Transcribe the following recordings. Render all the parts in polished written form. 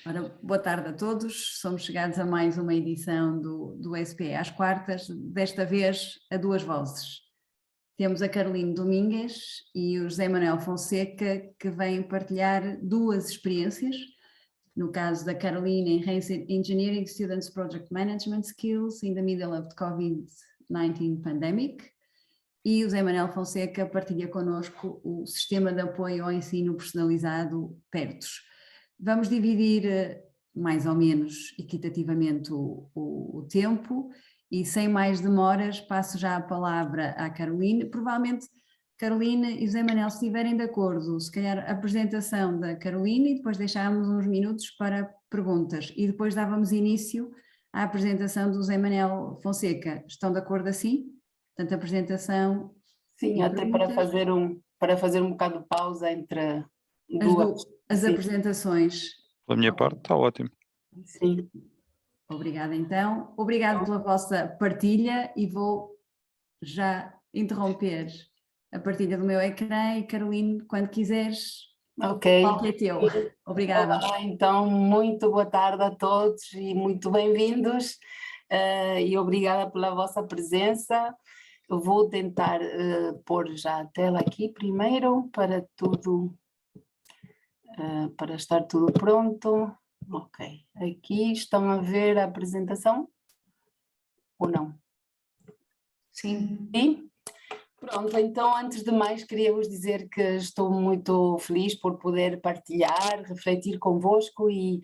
Ora, boa tarde a todos, somos chegados a mais uma edição do SPE às quartas, desta vez a duas vozes. Temos a Caroline Domingues e o José Manuel Fonseca, que vêm partilhar duas experiências, no caso da Caroline em Engineering Students Project Management Skills in the middle of the COVID-19 pandemic, e o José Manuel Fonseca partilha connosco o Sistema de Apoio ao Ensino Personalizado PERTOS. Vamos dividir mais ou menos equitativamente o tempo e sem mais demoras passo já a palavra à Caroline. Provavelmente Caroline e José Manuel, se estiverem de acordo, se calhar a apresentação da Caroline e depois deixávamos uns minutos para perguntas e depois dávamos início à apresentação do José Manuel Fonseca. Estão de acordo assim? Portanto, a apresentação... Sim, até para fazer um bocado de pausa entre as apresentações. Pela minha parte está ótimo. Sim. Obrigada então. Obrigado pela vossa partilha e vou já interromper a partilha do meu ecrã e Caroline, quando quiseres, Ok. o palco é teu. Obrigada. Olá, então, muito boa tarde a todos e muito bem-vindos e obrigada pela vossa presença. Eu vou tentar pôr já a tela aqui primeiro para tudo, para estar tudo pronto. Ok, aqui estão a ver a apresentação ou não? Sim. Sim? Pronto, então antes de mais queria vos dizer que estou muito feliz por poder partilhar, refletir convosco e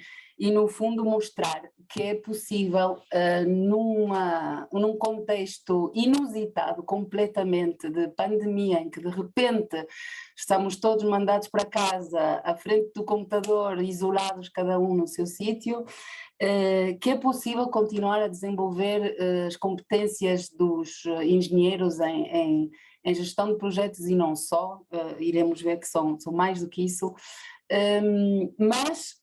no fundo mostrar que é possível num contexto inusitado completamente de pandemia, em que de repente estamos todos mandados para casa, à frente do computador, isolados cada um no seu sítio, que é possível continuar a desenvolver as competências dos engenheiros em gestão de projetos e não só, iremos ver que são mais do que isso, mas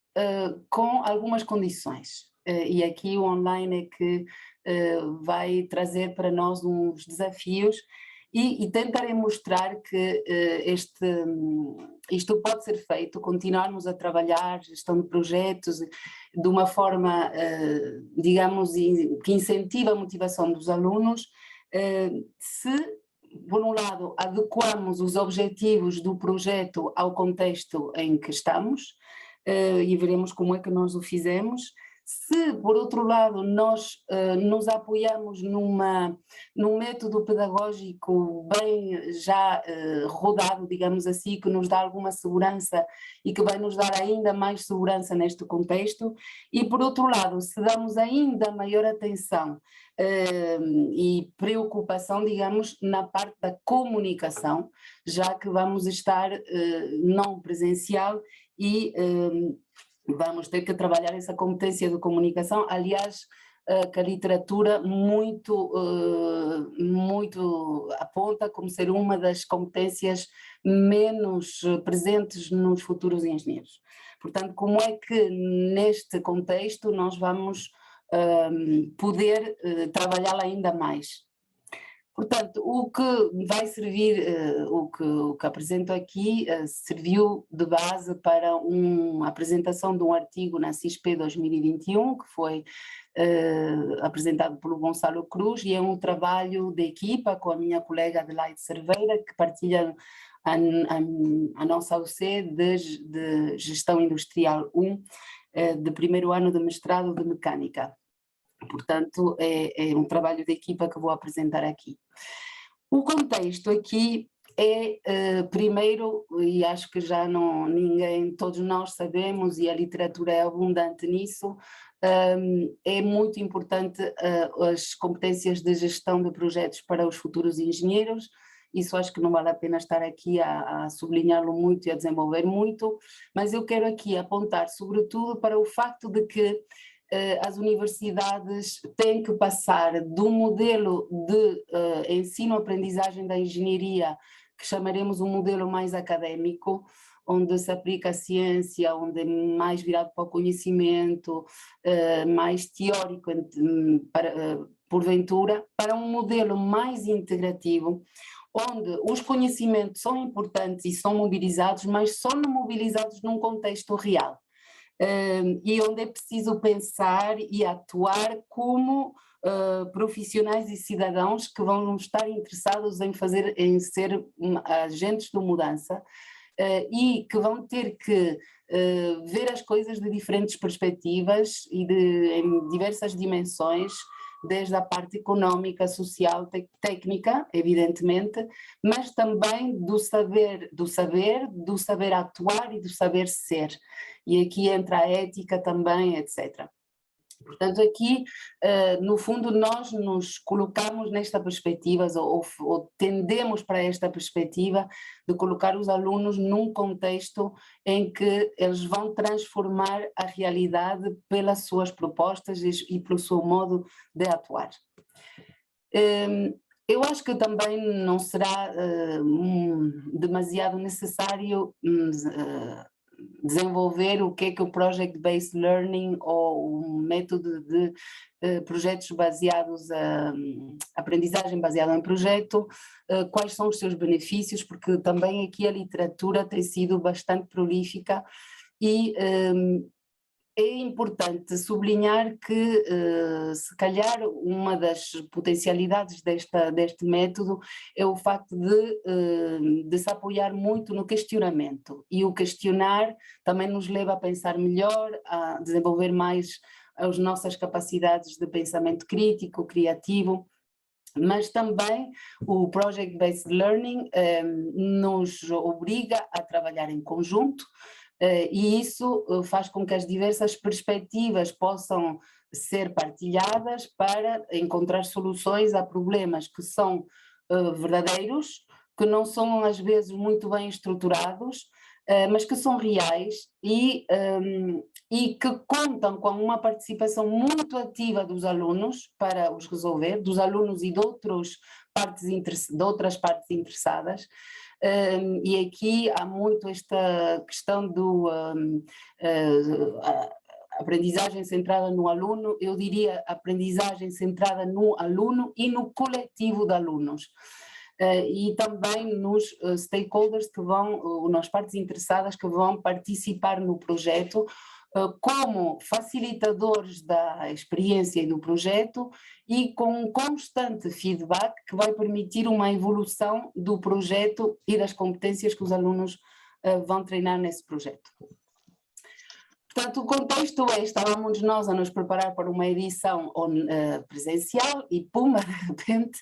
com algumas condições. E aqui o online é que vai trazer para nós uns desafios e tentarei mostrar que isto pode ser feito, continuarmos a trabalhar gestão de projetos de uma forma, digamos, que incentiva a motivação dos alunos, se, por um lado, adequarmos os objetivos do projeto ao contexto em que estamos, e veremos como é que nós o fizemos. Se, por outro lado, nós nos apoiamos num método pedagógico bem já rodado, digamos assim, que nos dá alguma segurança e que vai nos dar ainda mais segurança neste contexto, e, por outro lado, se damos ainda maior atenção e preocupação, digamos, na parte da comunicação, já que vamos estar não presencial e vamos ter que trabalhar essa competência de comunicação, aliás, que a literatura muito aponta como ser uma das competências menos presentes nos futuros engenheiros. Portanto, como é que neste contexto nós vamos poder trabalhá-la ainda mais? Portanto, o que vai servir, o que apresento aqui, serviu de base para a apresentação de um artigo na CISP 2021, que foi apresentado pelo Gonçalo Cruz, e é um trabalho de equipa com a minha colega Adelaide Cerveira, que partilha a nossa OC de Gestão Industrial 1, de primeiro ano de mestrado de Mecânica. Portanto, é um trabalho de equipa que vou apresentar aqui. O contexto aqui é, primeiro, e acho que já todos nós sabemos, e a literatura é abundante nisso, é muito importante as competências de gestão de projetos para os futuros engenheiros. Isso acho que não vale a pena estar aqui a sublinhá-lo muito e a desenvolver muito, mas eu quero aqui apontar sobretudo para o facto de que as universidades têm que passar do modelo de ensino-aprendizagem da engenharia, que chamaremos um modelo mais académico, onde se aplica a ciência, onde é mais virado para o conhecimento, mais teórico, porventura, para um modelo mais integrativo, onde os conhecimentos são importantes e são mobilizados, mas são mobilizados num contexto real. e onde é preciso pensar e atuar como profissionais e cidadãos que vão estar interessados em ser agentes de mudança, e que vão ter que ver as coisas de diferentes perspectivas e em diversas dimensões, desde a parte económica, social, técnica, evidentemente, mas também do saber atuar e do saber ser. E aqui entra a ética também, etc. Portanto, aqui, no fundo, nós nos colocamos nesta perspectiva, ou tendemos para esta perspectiva de colocar os alunos num contexto em que eles vão transformar a realidade pelas suas propostas e pelo seu modo de atuar. Eu acho que também não será demasiado necessário desenvolver o que é o Project-Based Learning ou um método de projetos baseados, aprendizagem baseada em projeto, quais são os seus benefícios, porque também aqui a literatura tem sido bastante prolífica e é importante sublinhar que, se calhar, uma das potencialidades deste método é o facto de se apoiar muito no questionamento, e o questionar também nos leva a pensar melhor, a desenvolver mais as nossas capacidades de pensamento crítico, criativo. Mas também o Project-Based Learning nos obriga a trabalhar em conjunto, e isso faz com que as diversas perspectivas possam ser partilhadas para encontrar soluções a problemas que são verdadeiros, que não são às vezes muito bem estruturados, mas que são reais e que contam com uma participação muito ativa dos alunos para os resolver, dos alunos e de outras partes interessadas. E aqui há muito esta questão do aprendizagem centrada no aluno, eu diria aprendizagem centrada no aluno e no coletivo de alunos. E também nos stakeholders que vão, nas partes interessadas que vão participar no projeto, como facilitadores da experiência e do projeto, e com um constante feedback que vai permitir uma evolução do projeto e das competências que os alunos vão treinar nesse projeto. Portanto, o contexto é, estávamos nós a nos preparar para uma edição presencial e pumba, de repente,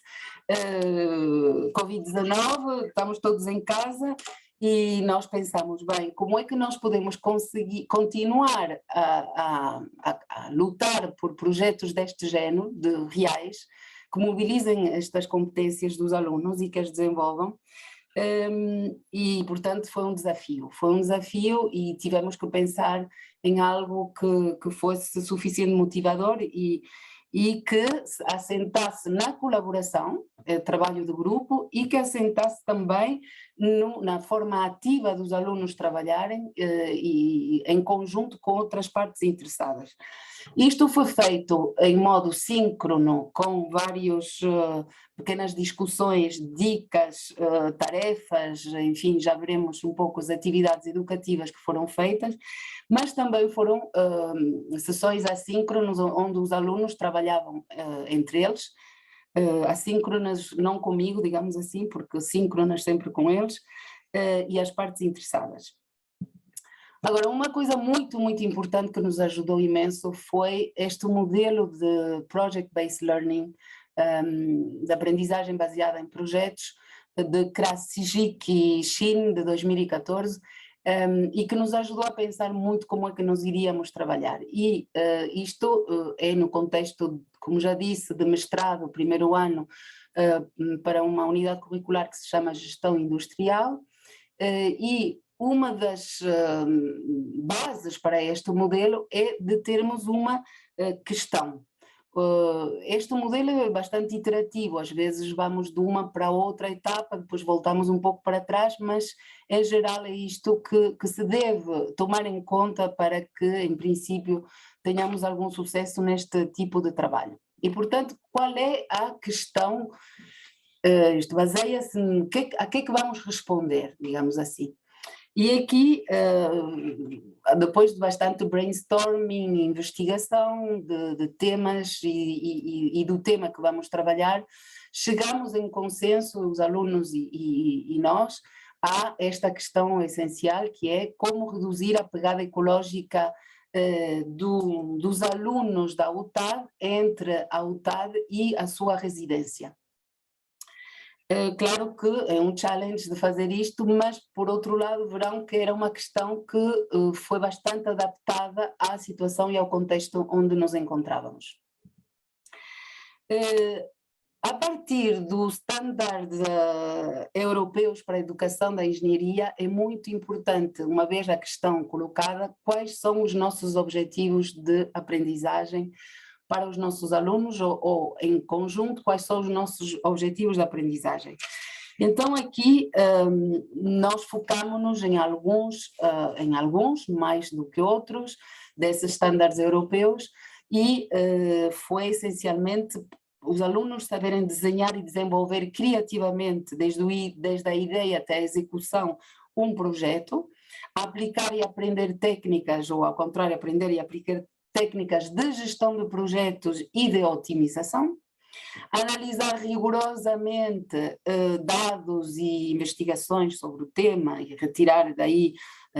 Covid-19, estamos todos em casa e nós pensamos, bem, como é que nós podemos conseguir continuar a lutar por projetos deste género, reais, que mobilizem estas competências dos alunos e que as desenvolvam. E portanto foi um desafio e tivemos que pensar em algo que fosse suficiente motivador e que assentasse na colaboração, trabalho de grupo, e que assentasse também na forma ativa dos alunos trabalharem e em conjunto com outras partes interessadas. Isto foi feito em modo síncrono, com várias pequenas discussões, dicas, tarefas, enfim, já veremos um pouco as atividades educativas que foram feitas, mas também foram sessões assíncronas onde os alunos trabalhavam entre eles, assíncronas não comigo, digamos assim, porque síncronas sempre com eles, e as partes interessadas. Agora, uma coisa muito, muito importante que nos ajudou imenso foi este modelo de Project-Based Learning, de aprendizagem baseada em projetos, de Krasicik e Shin, de 2014, e que nos ajudou a pensar muito como é que nós iríamos trabalhar. E isto é no contexto, como já disse, de mestrado, primeiro ano, para uma unidade curricular que se chama Gestão Industrial, e uma das bases para este modelo é de termos uma questão. Este modelo é bastante iterativo, às vezes vamos de uma para outra etapa, depois voltamos um pouco para trás, mas em geral é isto que se deve tomar em conta para que, em princípio, tenhamos algum sucesso neste tipo de trabalho. E, portanto, qual é a questão? Isto baseia-se a que é que vamos responder, digamos assim. E aqui, depois de bastante brainstorming, investigação de temas e do tema que vamos trabalhar, chegamos em consenso, os alunos e nós, a esta questão essencial, que é como reduzir a pegada ecológica dos alunos da UTAD entre a UTAD e a sua residência. Claro que é um challenge de fazer isto, mas por outro lado verão que era uma questão que foi bastante adaptada à situação e ao contexto onde nos encontrávamos. A partir dos estándares europeus para a educação da engenharia, é muito importante, uma vez a questão colocada, quais são os nossos objetivos de aprendizagem para os nossos alunos ou em conjunto, quais são os nossos objetivos de aprendizagem. Então aqui nós focamos-nos em alguns, mais do que outros, desses estándares europeus, e foi essencialmente os alunos saberem desenhar e desenvolver criativamente, desde a ideia até a execução, um projeto, aplicar e aprender técnicas, ou ao contrário, aprender e aplicar técnicas de gestão de projetos e de otimização, analisar rigorosamente dados e investigações sobre o tema e retirar daí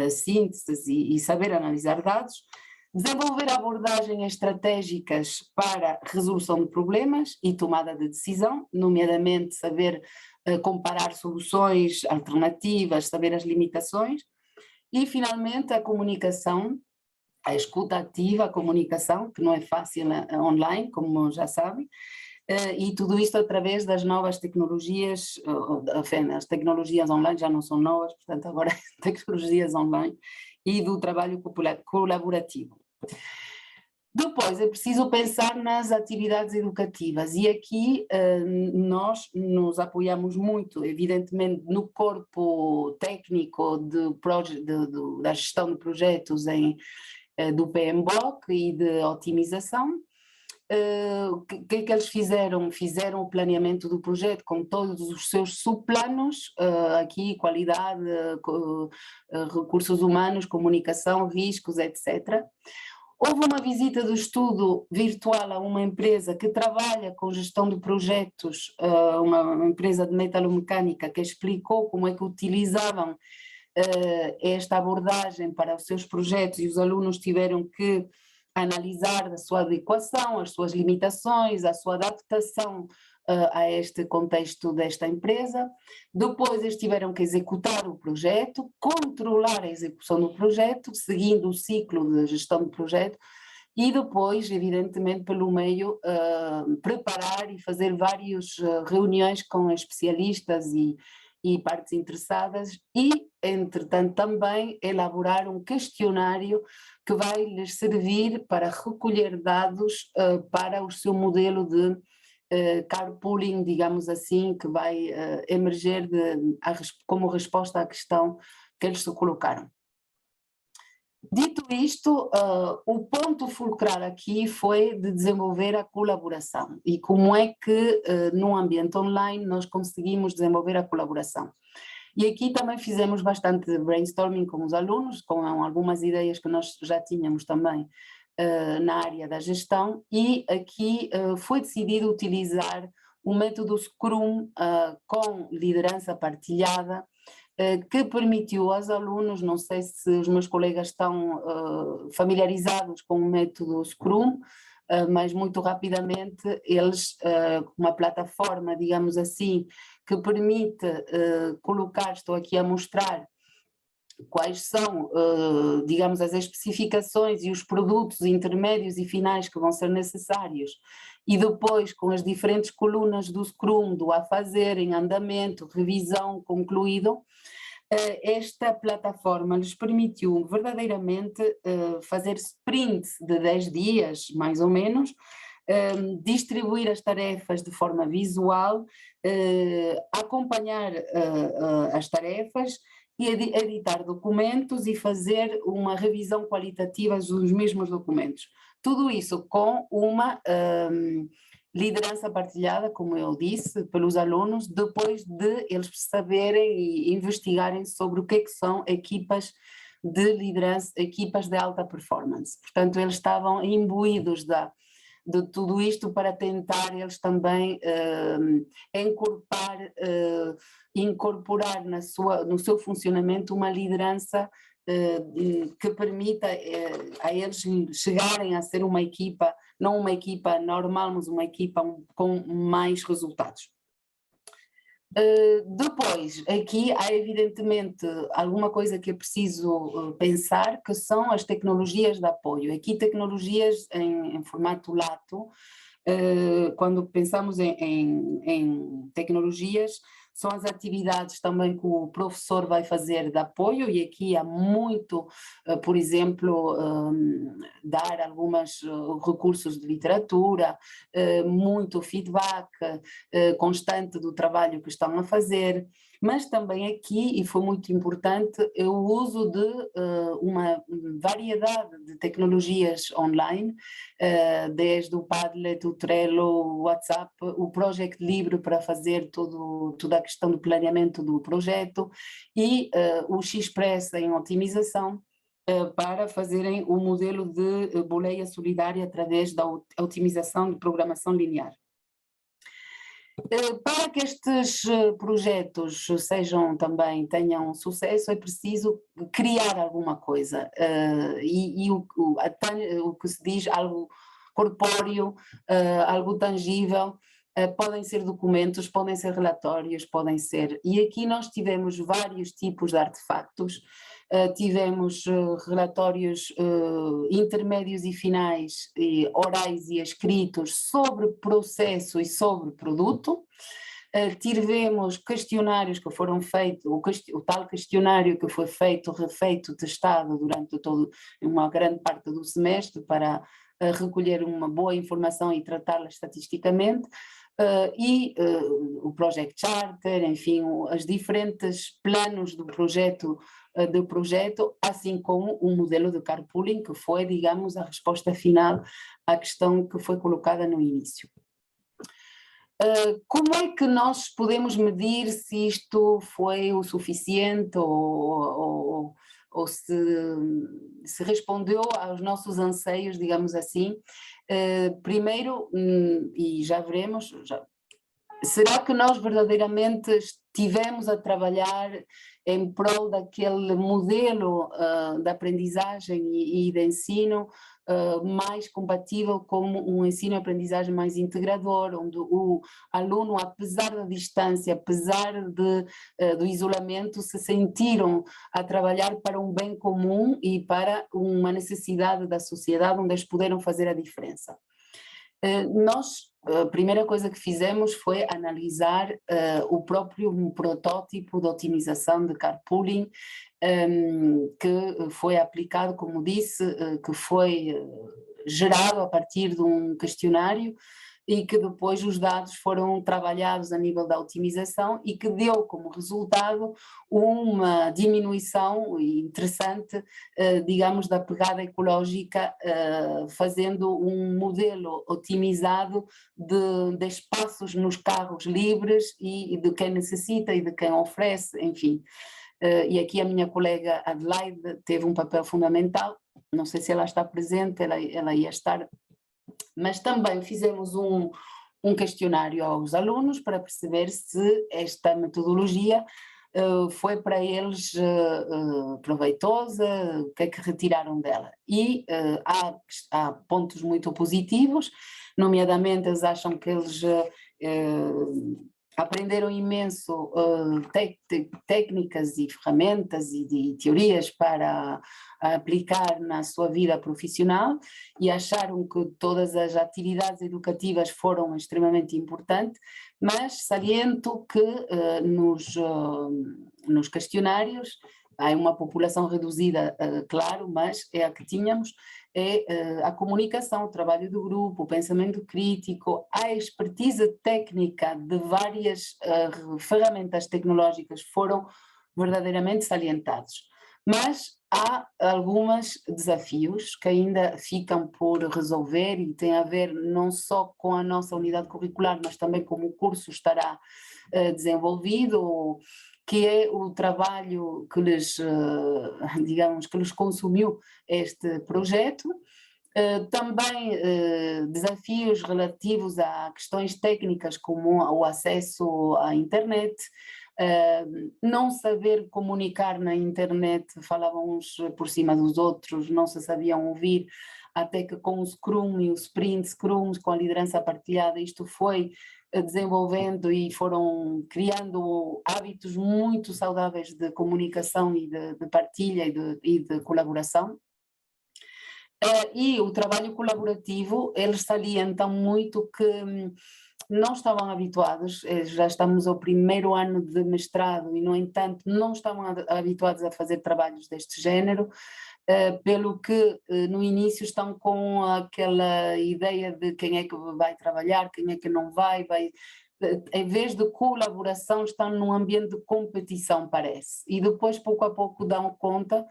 sínteses e saber analisar dados, desenvolver abordagens estratégicas para resolução de problemas e tomada de decisão, nomeadamente saber comparar soluções alternativas, saber as limitações, e finalmente a comunicação, a escuta ativa, a comunicação, que não é fácil online, como já sabem, e tudo isto através das novas tecnologias, as tecnologias online já não são novas, portanto agora tecnologias online, e do trabalho colaborativo. Depois é preciso pensar nas atividades educativas, e aqui nós nos apoiamos muito, evidentemente, no corpo técnico da gestão de projetos do PMBOK e de otimização. O que é que eles fizeram? Fizeram o planeamento do projeto com todos os seus subplanos, aqui qualidade, recursos humanos, comunicação, riscos, etc. Houve uma visita de estudo virtual a uma empresa que trabalha com gestão de projetos, uma empresa de metalomecânica, que explicou como é que utilizavam esta abordagem para os seus projetos, e os alunos tiveram que analisar a sua adequação, as suas limitações, a sua adaptação a este contexto desta empresa. Depois eles tiveram que executar o projeto, controlar a execução do projeto, seguindo o ciclo de gestão de projeto, e depois, evidentemente, pelo meio, preparar e fazer várias reuniões com especialistas e partes interessadas, e, entretanto, também elaborar um questionário que vai lhes servir para recolher dados para o seu modelo de carpooling, digamos assim, que vai emerger como resposta à questão que eles se colocaram. Dito isto, o ponto fulcral aqui foi de desenvolver a colaboração, e como é que num ambiente online nós conseguimos desenvolver a colaboração. E aqui também fizemos bastante brainstorming com os alunos, com algumas ideias que nós já tínhamos também na área da gestão, e aqui foi decidido utilizar o método Scrum com liderança partilhada, que permitiu aos alunos, não sei se os meus colegas estão familiarizados com o método Scrum, mas muito rapidamente eles, uma plataforma, digamos assim, que permite colocar, estou aqui a mostrar, quais são, digamos, as especificações e os produtos intermédios e finais que vão ser necessários, e depois com as diferentes colunas do Scrum, do a fazer, em andamento, revisão, concluído, esta plataforma lhes permitiu verdadeiramente fazer sprints de 10 dias, mais ou menos, distribuir as tarefas de forma visual, acompanhar as tarefas, e editar documentos e fazer uma revisão qualitativa dos mesmos documentos. Tudo isso com uma liderança partilhada, como eu disse, pelos alunos, depois de eles saberem e investigarem sobre o que é que são equipas de liderança, equipas de alta performance. Portanto, eles estavam imbuídos de tudo isto para tentar eles também incorporar no seu funcionamento uma liderança que permita a eles chegarem a ser uma equipa, não uma equipa normal, mas uma equipa com mais resultados. Depois, aqui há evidentemente alguma coisa que é preciso pensar, que são as tecnologias de apoio. Aqui tecnologias em formato lato, quando pensamos em tecnologias, são as atividades também que o professor vai fazer de apoio, e aqui há muito, por exemplo, dar alguns recursos de literatura, muito feedback constante do trabalho que estão a fazer, mas também aqui, e foi muito importante, o uso de uma variedade de tecnologias online, desde o Padlet, o Trello, o WhatsApp, o Project Libre para fazer toda a questão do planeamento do projeto, e o Xpress em otimização, para fazerem o modelo de boleia solidária através da otimização de programação linear. Para que estes projetos tenham sucesso, é preciso criar alguma coisa, e o que se diz algo corpóreo, algo tangível. Podem ser documentos, podem ser relatórios, podem ser... E aqui nós tivemos vários tipos de artefactos, tivemos relatórios intermédios e finais, orais e escritos, sobre processo e sobre produto. Tivemos questionários que foram feitos, o tal questionário que foi feito, refeito, testado durante uma grande parte do semestre para recolher uma boa informação e tratá-la estatisticamente. O Project Charter, enfim, os diferentes planos do projeto, assim como o modelo de carpooling, que foi, digamos, a resposta final à questão que foi colocada no início. Como é que nós podemos medir se isto foi o suficiente ou se respondeu aos nossos anseios, digamos assim? Primeiro, e já veremos, será que nós verdadeiramente estivemos a trabalhar em prol daquele modelo de aprendizagem e de ensino mais compatível com um ensino-aprendizagem mais integrador, onde o aluno, apesar da distância, apesar do isolamento, se sentiram a trabalhar para um bem comum e para uma necessidade da sociedade, onde eles puderam fazer a diferença. Nós, a primeira coisa que fizemos foi analisar o próprio protótipo de otimização de carpooling, que foi aplicado, como disse, que foi gerado a partir de um questionário, e que depois os dados foram trabalhados a nível da otimização e que deu como resultado uma diminuição interessante, digamos, da pegada ecológica, fazendo um modelo otimizado de espaços nos carros livres e de quem necessita e de quem oferece, enfim. E aqui a minha colega Adelaide teve um papel fundamental, não sei se ela está presente, ela ia estar, mas também fizemos um questionário aos alunos para perceber se esta metodologia foi para eles proveitosa, o que é que retiraram dela. E há pontos muito positivos, nomeadamente eles acham que eles aprenderam imenso técnicas e ferramentas e teorias para aplicar na sua vida profissional, e acharam que todas as atividades educativas foram extremamente importantes, mas saliento que nos questionários há uma população reduzida, claro, mas é a que tínhamos, a comunicação, o trabalho do grupo, o pensamento crítico, a expertise técnica de várias ferramentas tecnológicas foram verdadeiramente salientados. Mas há há alguns desafios que ainda ficam por resolver e tem a ver não só com a nossa unidade curricular, mas também como o curso estará desenvolvido, que é o trabalho que lhes, digamos, que lhes consumiu este projeto. Também desafios relativos a questões técnicas como o acesso à internet, não saber comunicar na internet, falavam uns por cima dos outros, não se sabiam ouvir, até que com o Scrum e o Sprint Scrum, com a liderança partilhada, isto foi desenvolvendo e foram criando hábitos muito saudáveis de comunicação e de partilha e de colaboração. E o trabalho colaborativo, eles salientam muito que não estavam habituados, já estamos ao primeiro ano de mestrado e, no entanto, não estavam habituados a fazer trabalhos deste género, pelo que no início estão com aquela ideia de quem é que vai trabalhar, quem é que não vai, em vez de colaboração estão num ambiente de competição, parece, e depois pouco a pouco dão conta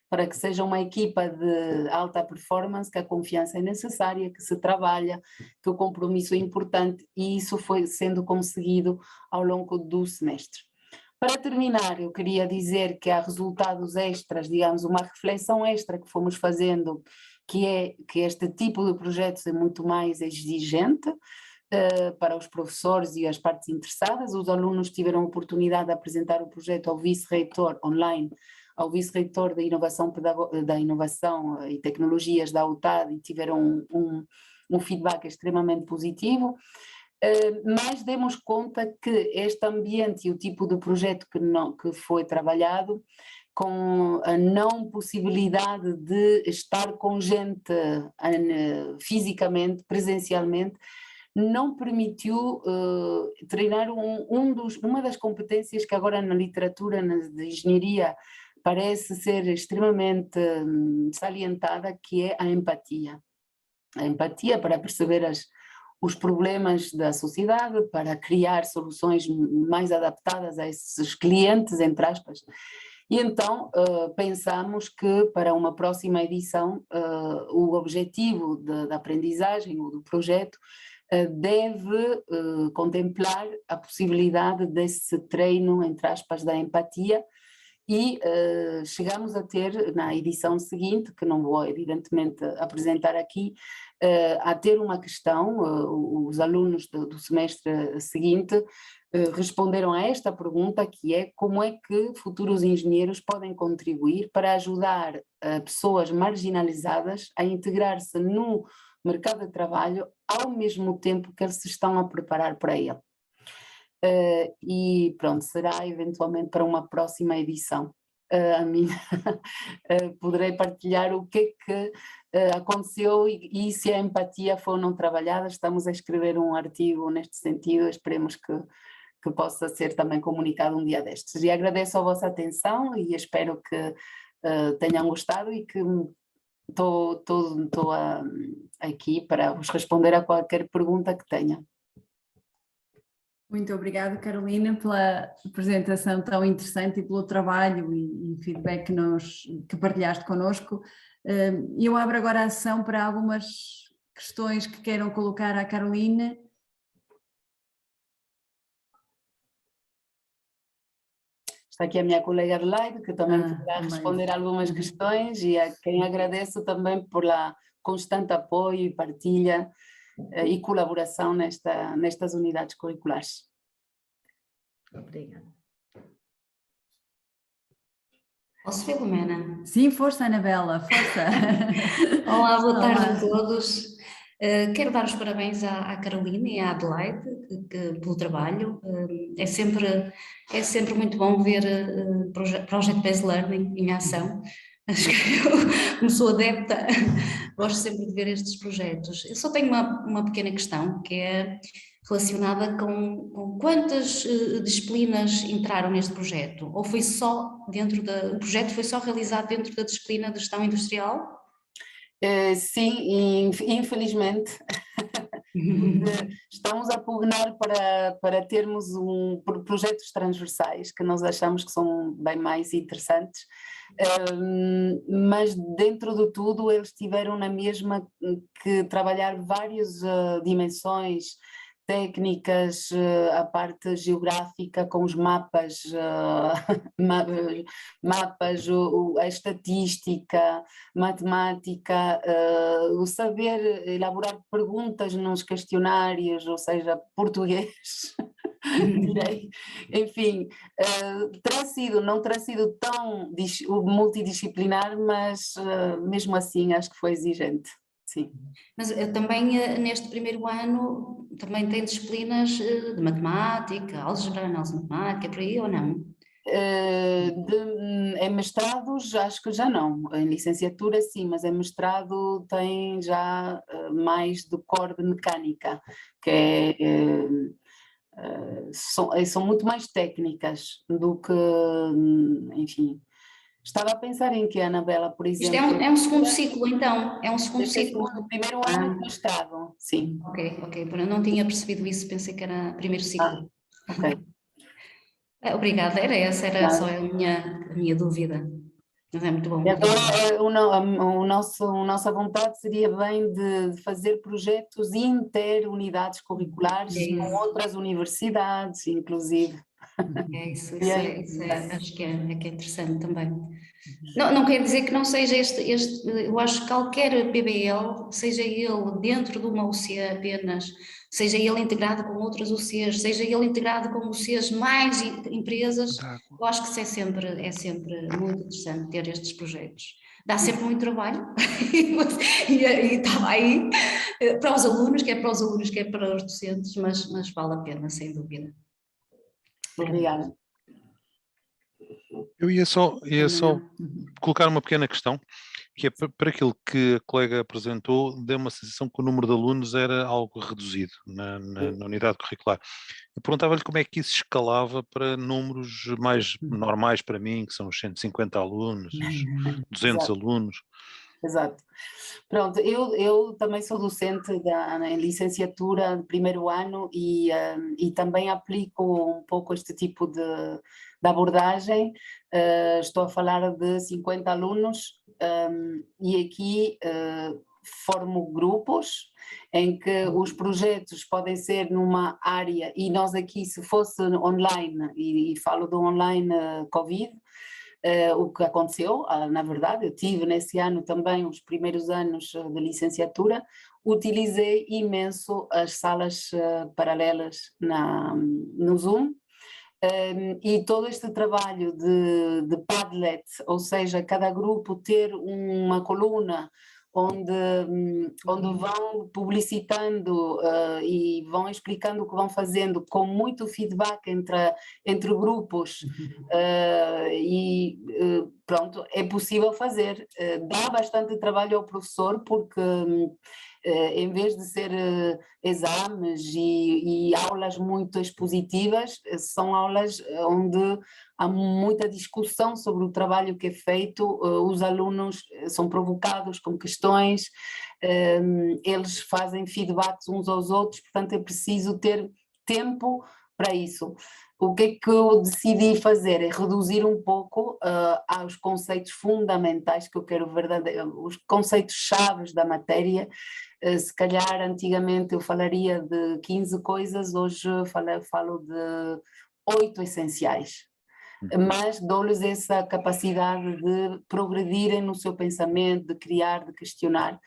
para que seja uma equipa de alta performance, que a confiança é necessária, que se trabalha, que o compromisso é importante, e isso foi sendo conseguido ao longo do semestre. Para terminar, eu queria dizer que há resultados extras, digamos, uma reflexão extra que fomos fazendo, que é que este tipo de projetos é muito mais exigente para os professores e as partes interessadas. Os alunos tiveram a oportunidade de apresentar o projeto ao vice-reitor online, ao vice-reitor da inovação e tecnologias da UTAD, e tiveram um feedback extremamente positivo, mas demos conta que este ambiente e o tipo de projeto que foi trabalhado, com a não possibilidade de estar com gente fisicamente, presencialmente, não permitiu treinar uma das competências que agora na literatura de engenharia parece ser extremamente salientada, que é a empatia. A empatia para perceber os problemas da sociedade, para criar soluções mais adaptadas a esses clientes, entre aspas. E então pensamos que para uma próxima edição o objetivo da aprendizagem ou do projeto deve contemplar a possibilidade desse treino, entre aspas, da empatia, e chegamos a ter na edição seguinte, que não vou evidentemente apresentar aqui, a ter uma questão, os alunos do semestre seguinte responderam a esta pergunta, que é: como é que futuros engenheiros podem contribuir para ajudar pessoas marginalizadas a integrar-se no mercado de trabalho ao mesmo tempo que eles se estão a preparar para ele? E pronto, será eventualmente para uma próxima edição. A mim poderei partilhar o que é que aconteceu e se a empatia foi ou não trabalhada. Estamos a escrever um artigo neste sentido, esperemos que possa ser também comunicado um dia destes. E agradeço a vossa atenção e espero que tenham gostado, e que estou aqui para vos responder a qualquer pergunta que tenha. Muito obrigada, Carolina, pela apresentação tão interessante e pelo trabalho e feedback que partilhaste connosco. Eu abro agora a sessão para algumas questões que queiram colocar à Carolina. Está aqui a minha colega Adelaide, que também poderá responder algumas questões, e a quem agradeço também pela constante apoio e partilha e colaboração nestas unidades curriculares. Obrigada. Posso, Filomena? Sim, força, Anabela, força! Olá, boa tarde a todos. Quero dar os parabéns à Carolina e à Adelaide pelo trabalho. É sempre muito bom ver Project Based Learning em ação. Acho que eu, como sou adepta, gosto sempre de ver estes projetos. Eu só tenho uma pequena questão, que é relacionada com quantas disciplinas entraram neste projeto? Ou foi só o projeto foi só realizado dentro da disciplina de gestão industrial? Sim, infelizmente Estamos a pugnar para termos projetos transversais que nós achamos que são bem mais interessantes, mas dentro de tudo eles tiveram na mesma que trabalhar várias dimensões técnicas, a parte geográfica com os mapas, a estatística, matemática, o saber elaborar perguntas nos questionários, ou seja, português, direi. Enfim, não terá sido tão multidisciplinar, mas mesmo assim acho que foi exigente. Sim. Mas também neste primeiro ano também tem disciplinas de matemática, álgebra, análise matemática, por aí ou não? Em mestrados acho que já não, em licenciatura sim, mas em mestrado tem já mais de core de mecânica, que são muito mais técnicas do que, enfim. Estava a pensar em que, Anabela, por exemplo... Isto é um segundo ciclo, então? É um segundo ciclo? O primeiro ano de mestrado, sim. Ok, eu não tinha percebido isso, pensei que era primeiro ciclo. Ok. Obrigada, era só a minha dúvida. Mas é muito bom. E agora a nossa vontade seria bem de fazer projetos interunidades curriculares com outras universidades, inclusive. Isso acho que é interessante também. Não quer dizer que não seja eu acho que qualquer PBL, seja ele dentro de uma UC apenas, seja ele integrado com outras UCs, seja ele integrado com UCs mais empresas, eu acho que isso é sempre muito interessante ter estes projetos. Dá sempre muito trabalho e estava aí para os alunos, quer para os alunos, quer para os docentes, mas vale a pena, sem dúvida. Obrigada. Eu ia só colocar uma pequena questão, que é para aquilo que a colega apresentou, deu uma sensação que o número de alunos era algo reduzido na unidade curricular. Eu perguntava-lhe como é que isso escalava para números mais normais para mim, que são os 150 alunos, 200 Exato. alunos. Exato. Pronto, eu também sou docente em licenciatura de primeiro ano e também aplico um pouco este tipo de abordagem. Estou a falar de 50 alunos e aqui formo grupos em que os projetos podem ser numa área, e nós aqui, se fosse online, e falo do online Covid, o que aconteceu, na verdade, eu tive nesse ano também, os primeiros anos de licenciatura, utilizei imenso as salas paralelas no Zoom, e todo este trabalho de Padlet, ou seja, cada grupo ter uma coluna onde vão publicitando e vão explicando o que vão fazendo, com muito feedback entre grupos, pronto, é possível fazer. Dá bastante trabalho ao professor, porque em vez de ser exames e aulas muito expositivas, são aulas onde há muita discussão sobre o trabalho que é feito, os alunos são provocados com questões, eles fazem feedbacks uns aos outros, portanto é preciso ter tempo para isso. O que é que eu decidi fazer? É reduzir um pouco aos conceitos fundamentais que eu quero os conceitos chaves da matéria. Se calhar antigamente eu falaria de 15 coisas, hoje falo de 8 essenciais. Mas dou-lhes essa capacidade de progredirem no seu pensamento, de criar, de questionar.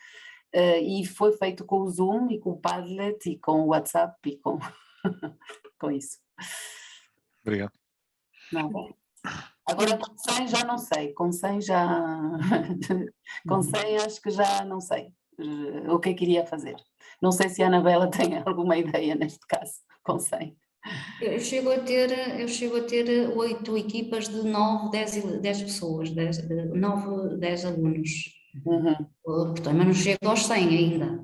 E foi feito com o Zoom e com o Padlet e com o WhatsApp e com isso. Obrigado. Não. Agora com 100 já não sei, com 100 acho que já não sei o que eu queria fazer. Não sei se a Anabela tem alguma ideia neste caso, com 100. Eu chego a ter 8 equipas de 9, 10 pessoas, 9, 10 alunos. Portanto, mas não chego aos 100 ainda.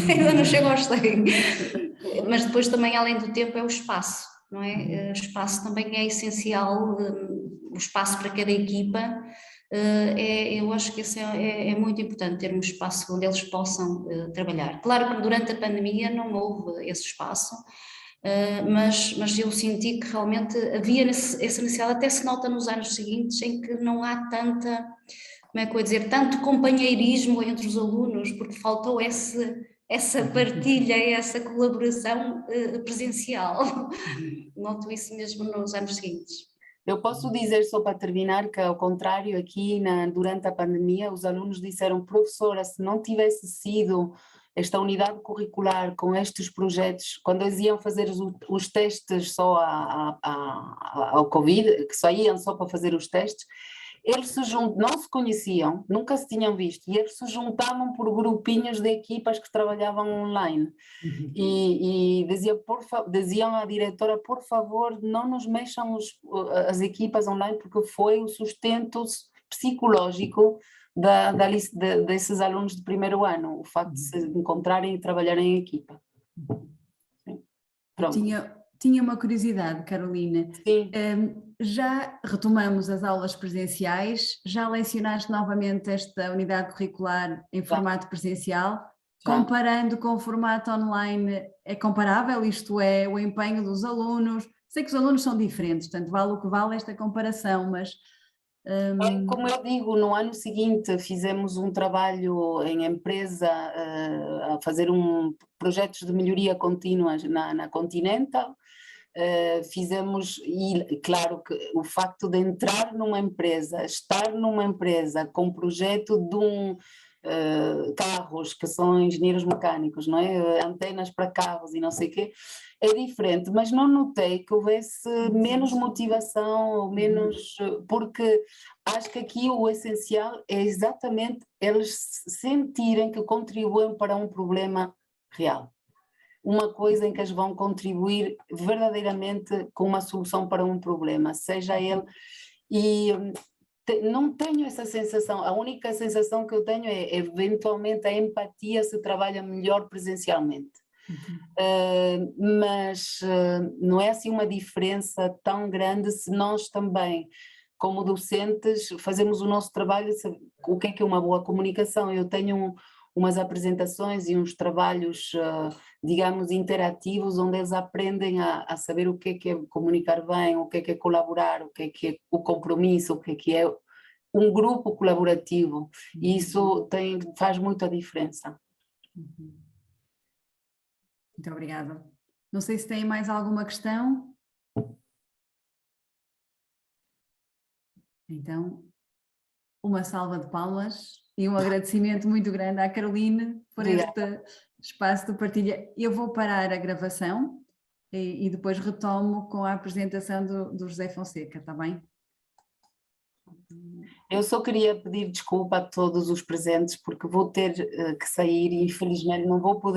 Ainda não chego aos 100. Mas depois também, além do tempo, é o espaço, não é? O espaço também é essencial, o espaço para cada equipa. eu acho que isso é muito importante, ter um espaço onde eles possam trabalhar. Claro que durante a pandemia não houve esse espaço, mas eu senti que realmente havia essa necessidade, até se nota nos anos seguintes, em que não há tanta, como é que eu ia dizer, tanto companheirismo entre os alunos, porque faltou essa partilha, essa colaboração presencial. Noto isso mesmo nos anos seguintes. Eu posso dizer, só para terminar, que ao contrário, aqui durante a pandemia, os alunos disseram: professora, se não tivesse sido esta unidade curricular com estes projetos, quando eles iam fazer os testes só ao Covid, que só iam só para fazer os testes, eles não se conheciam, nunca se tinham visto, e eles se juntavam por grupinhos de equipas que trabalhavam online. E diziam à diretora: por favor, não nos mexam as equipas online, porque foi o sustento psicológico desses alunos de primeiro ano, o facto de se encontrarem e trabalharem em equipa. Pronto. Tinha uma curiosidade, Carolina. Sim. Já retomamos as aulas presenciais, já lecionaste novamente esta unidade curricular em formato presencial, comparando com o formato online, é comparável? Isto é, o empenho dos alunos? Sei que os alunos são diferentes, portanto vale o que vale esta comparação, mas... Como eu digo, no ano seguinte fizemos um trabalho em empresa a fazer projetos de melhoria contínua na Continental. Fizemos, e claro que o facto de entrar numa empresa, estar numa empresa com projeto de carros, que são engenheiros mecânicos, não é? Antenas para carros e não sei o quê, é diferente, mas não notei que houvesse menos motivação ou menos, porque acho que aqui o essencial é exatamente eles sentirem que contribuem para um problema real. Uma coisa em que eles vão contribuir verdadeiramente com uma solução para um problema, seja ele... E não tenho essa sensação, a única sensação que eu tenho é eventualmente a empatia se trabalha melhor presencialmente. Mas não é assim uma diferença tão grande se nós também, como docentes, fazemos o nosso trabalho. O que é uma boa comunicação? Eu tenho umas apresentações e uns trabalhos, digamos, interativos, onde eles aprendem a saber o que é comunicar bem, o que é colaborar, o que é o compromisso, o que é um grupo colaborativo, e isso faz muita diferença. Muito obrigada. Não sei se tem mais alguma questão. Então, uma salva de palmas e um agradecimento muito grande à Caroline por este espaço de partilha. Eu vou parar a gravação e depois retomo com a apresentação do José Fonseca, está bem? Eu só queria pedir desculpa a todos os presentes, porque vou ter que sair e infelizmente não vou poder